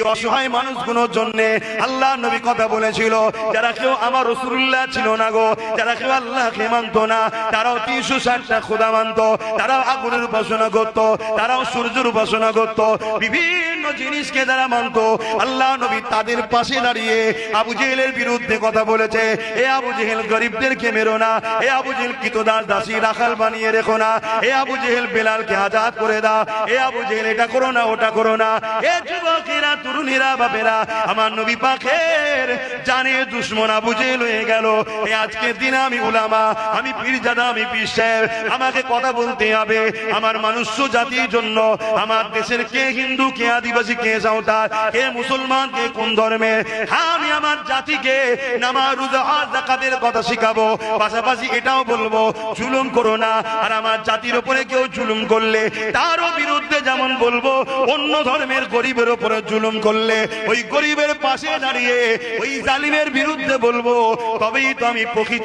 অসহায় মানুষগুলোর জন্য আল্লাহ নবী কথা বলেছিল, যারা কেউ আমার রাসূলুল্লাহ ছিল না গো, যারা কেউ আল্লাহকে মানত না, তারাও 360টা খোদা মানত, তারাও আগুনের উপাসনা করত, তারাও সূর্যের উপাসনা করত, বিভিন্ন জিনিসকে যারা মানত। আল্লাহ নবী তাদের পাশে দাঁড়িয়ে আবু জেহেলের বিরুদ্ধে কথা বলেছে, এ আবু জেহেল গরিবদেরকে মেরো না, এ আবু জেহেল কৃতদাস দাসী রাখাল বানিয়ে রেখো না, এ আবু জেহেল বেলালকে আজাদ করে দাও, এ আবু জেহেল এটা করো না ওটা করো না। এ যুবকেরা তরুণীরা বাপেরা, আমার নবী পাকের জানে দুশমন আবু জেহেল হয়ে গেল। এই আজকের দিনে আমি উলামা, আমি পীরজাদা, আমি পীর সাহেব, আমাকে কথা বলতে হবে আমার মানুষ্য জাতির জন্য। আমার দেশের কে হিন্দু, কে আদিবাসী, কে সাঁওতাল, কে মুসলমান, কে কোন ধর্মের, আমি আমার জাতিকে নামাজ রোজা হজ যাকাতের কথা শিখাবো, পাশাপাশি এটাও বলবো জুলুম করো না। আর আমার জাতির উপরে কেউ জুলুম করলে তারও বিরুদ্ধে যেমন বলবো, অন্য ধর্মের গরিবের উপরে জুলুম করলে ওই গরিবের পাশে দাঁড়িয়ে ওই জালিমের বিরুদ্ধে বলবো, তবেই তো আমি প্রকৃত